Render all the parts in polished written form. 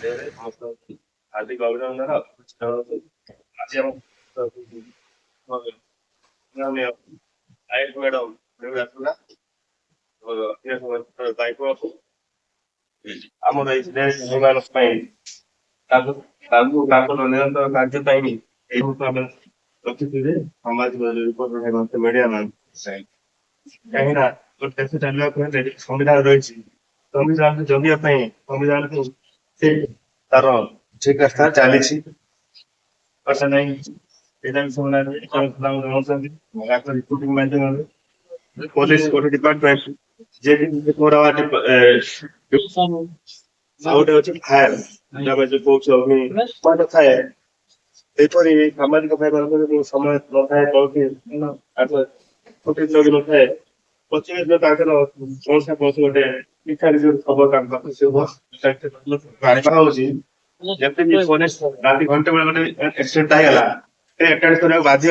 हार्दिक अभिनंदन आज मैडम ଆମର ଏଇ ସେମାନଙ୍କ ପାଇଁ ତାଙ୍କର ନିରନ୍ତର କାର୍ଯ୍ୟ ପାଇଁ ଏଇଠୁ ଆମେ ରଖିଥିବେ ସାମାଜିକ ରିପୋର୍ଟ ମିଡିଆ ମ୍ୟାନ୍ କାହିଁକି ନା ଗୋଟେ ଦେଶ ଚାଲିବାକୁ ହେଲେ ସମ୍ବିଧାନ ରହିଛି। ସମ୍ବିଧାନକୁ ଜଗିବା ପାଇଁ ସମ୍ବିଧାନକୁ ସେ ତାର ଠିକ ରାସ୍ତା ଚାଲିଛି କଥା ନାହିଁ ଏଇଟା ବି ସେମାନେ ଜଣାଉଛନ୍ତି ରିପୋର୍ଟିଂ ମାଧ୍ୟମରେ ପୋଲିସ ଗୋଟେ ଡିପାର୍ଟମେଣ୍ଟ ଯେ ଆଉ ଗୋଟେ ଅଛି ଫାୟାର ଆମେ ଯୋଉ କହୁଛୁ ଅଗ୍ନି ଥାଏ ଏପରି ସାମାଜିକ ଭାଇମାନଙ୍କର ସମୟ ନଥାଏ କୌଣସି ଛୁଟି ନଥାଏ ପଚିଶ ତାଙ୍କର କୌଣସି କୌଣସି ଗୋଟେ ଇଚ୍ଛା ଖବର ତାଙ୍କ ପାଣିପାଗ ହଉଛି ଯେମିତି ରାତି ଘଣ୍ଟେ ବେଳେ ଗୋଟେ ଆକ୍ସିଡେଣ୍ଟ ହେଇଗଲା ସେ ଆଟେଣ୍ଡ କରିବାକୁ ବାଧ୍ୟ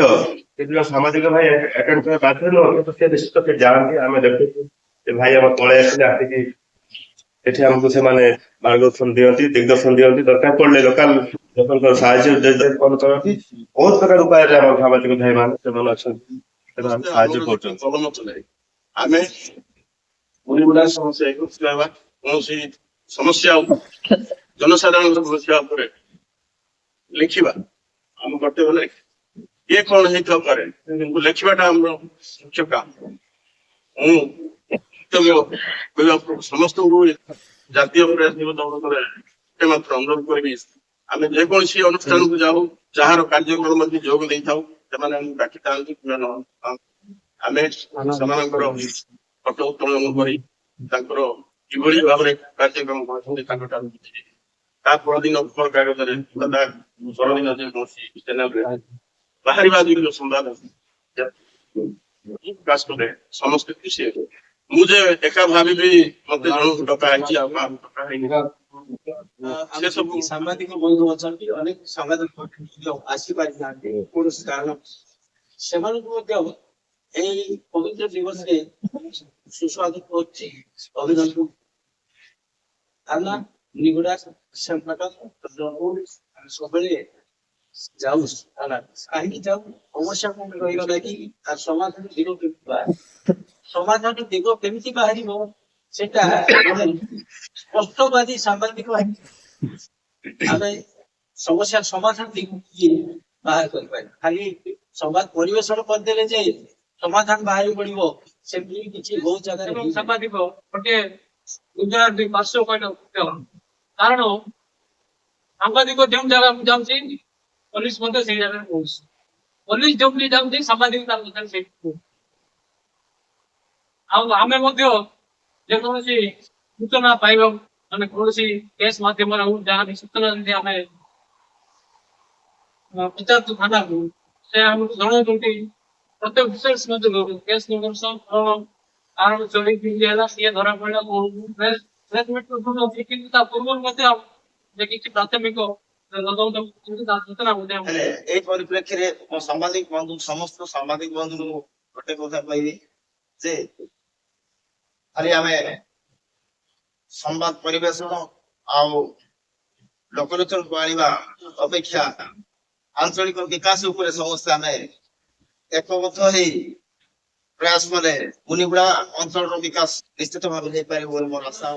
କିନ୍ତୁ ସାମାଜିକ ଭାଇ ଆଟେଣ୍ଡ କରିବାକୁ ବାଧ୍ୟ ନୁହଁ କିନ୍ତୁ ସେ ନିଶ୍ଚିତ ସେ ଯାଆନ୍ତି ଆମେ ଦେଖୁଛୁ ସେ ଭାଇ ଆମ ତଳେ ଆସିଲେ ଆସିକି ଏଠି ଆମକୁ ସେମାନେ ମାର୍ଗଦର୍ଶନ ଦିଅନ୍ତି ଦିଗଦର୍ଶନ ଦିଅନ୍ତି ଦରକାର ପଡିଲେ ଲୋକାଲ ଲୋକଙ୍କର ସାହାଯ୍ୟ କରନ୍ତି ବହୁତ ପ୍ରକାର ଉପାୟରେ ଆମ ସାମାଜିକ ଭାଇ ମାନେ ସେମାନେ ଅଛନ୍ତି ସେମାନେ ସାହାଯ୍ୟ କରୁଛନ୍ତି। ଆମେ ଗୁଡା ସମସ୍ୟା ହେବା କୌଣସି ସମସ୍ୟା ଜନସାଧାରଣଙ୍କ ସମସ୍ୟା ଉପରେ ଲେଖିବା ଆମ କର୍ତ୍ତବ୍ୟ ନାହିଁ କିଏ କଣ ହେଇଥାଉ ପାରେ କିନ୍ତୁ ଲେଖିବାଟା ଆମର ମୁଖ୍ୟ କାମ। ମୁଁ ସମସ୍ତଙ୍କୁ ଜାତୀୟ ପ୍ରୟାସ ନିବନ୍ଧରେ ମାତ୍ର ଅନୁରୋଧ କରିବି ଆମେ ଯେକୌଣସି ଅନୁଷ୍ଠାନକୁ ଯାଉ ଯାହାର କାର୍ଯ୍ୟକ୍ରମ ମଧ୍ୟ ଯୋଗ ଦେଇଥାଉ ସେମାନେ ଆମକୁ ଡାକିଥାନ୍ତି ଆମେ ସେମାନଙ୍କର ଫଟୋ ଉତ୍ତୋଳନ କରି ତାଙ୍କର କିଭଳି ଭାବରେ କାର୍ଯ୍ୟକ୍ରମ କରୁଛନ୍ତି ତାଙ୍କ ଠାରୁ ତା ପରଦିନ ଖବର କାଗଜରେ ପରଦିନ ଯେକୌଣସି ଚ୍ୟାନେଲରେ ବାହାରିବା ଯୋଗ୍ୟ ସମ୍ବାଦ ପ୍ରକାଶ କଲେ ସମସ୍ତେ ଖୁସି ହେବେ। ମୁଁ ଯେ ଏକା ଭାବିବି ମତେ ଜଣକୁ ଡକା ହେଇଛି ଆଉ ଡକା ହେଇନି ସେ ସବୁ ସାମ୍ବାଦିକ ବନ୍ଧୁ ଅଛନ୍ତି ଅନେକ ସାମ୍ବାଦିକ ଆସିପାରିଥାନ୍ତି କୌଣସି କାରଣ ସେମାନଙ୍କୁ ମଧ୍ୟ ଏଇ ପବିତ୍ର ଦିବସରେ ସୁସ୍ୱାଗତ କରୁଛି ଅଭିନନ୍ଦନ ନିଗୁଡା ସବୁବେଳେ ଯାଉ କାହିଁକି ଯାଉ ସମସ୍ୟା କଣ ରହିଗଲା କି ତାର ସମାଧାନ ଦିଗ ସମାଧାନ ଦିଗ କେମିତି ବାହାରିବ ସେଟା ସ୍ପଷ୍ଟବାଦୀ ସାମ୍ବାଦିକ ଆମେ ସମସ୍ୟାର ସମାଧାନ ଦିଗ ବାହାର କରିପାରିବା ଖାଲି ସମ୍ବାଦ ପରିବେଷଣ କରିଦେଲେ ଯେ ସମାଧାନ ବାହାରି ପଡିବ ସେମିତି କିଛି ବହୁତ ଜାଗାରେ ସାମ୍ବାଦିକ ଗୋଟେ ଗୁଜରାଟ ପାର୍ଶ୍ୱ କହିଲ କାରଣ ସାମ୍ବାଦିକ ଯେଉଁ ଜାଗାକୁ ଯାଉଛି ପୋଲିସ ମଧ୍ୟ ସେଇ ଜାଗାରେ ପହଞ୍ଚୁଛି ପୋଲିସ ଯୋଉଠି ଯାଉଛି ସାମ୍ବାଦିକ ତାର ମଧ୍ୟ ସେଇଠି ଆଉ ଆମେ ମଧ୍ୟ ଯେକୌଣସି ସୂଚନା ପାଇବା ମାନେ କୌଣସି କେସ୍ ମାଧ୍ୟମରେ ହଉ ଯାହା ସୂଚନା ଯଦି ଆମେ ପଚାରୁଛୁ ଥାନାକୁ ସେ ଆମକୁ ଜଣାଉଛନ୍ତି ପ୍ରତ୍ୟେକ ବିଶେଷ ମଧ୍ୟ କେସ୍ କାରଣ ଚୋରି କେମିତି ହେଲା ସିଏ ଧରା ପଡିଲା କିନ୍ତୁ ତା ପୂର୍ବରୁ ମଧ୍ୟ ଯେ କିଛି ପ୍ରାଥମିକ ଏଇ ପରିପ୍ରେକ୍ଷୀରେ ମୋ ସାମ୍ବାଦିକ ବନ୍ଧୁ ସମସ୍ତ ସାମ୍ବାଦିକ ବନ୍ଧୁଙ୍କୁ ଗୋଟେ କଥା କହିବି ଯେ ଖାଲି ଆମେ ସମ୍ବାଦ ପରିବେଷଣ ଆଉ ଲୋକଲୋଚନକୁ ଆଣିବା ଅପେକ୍ଷା ଆଞ୍ଚଳିକ ବିକାଶ ଉପରେ ସମସ୍ତେ ଆମେ ଏକବଦ୍ଧ ହେଇ ପ୍ରୟାସ କଲେ ମୁନିଗୁଡା ଅଞ୍ଚଳର ବିକାଶ ନିଶ୍ଚିତ ଭାବେ ହେଇପାରିବ ବୋଲି ମୋର ଆଶା।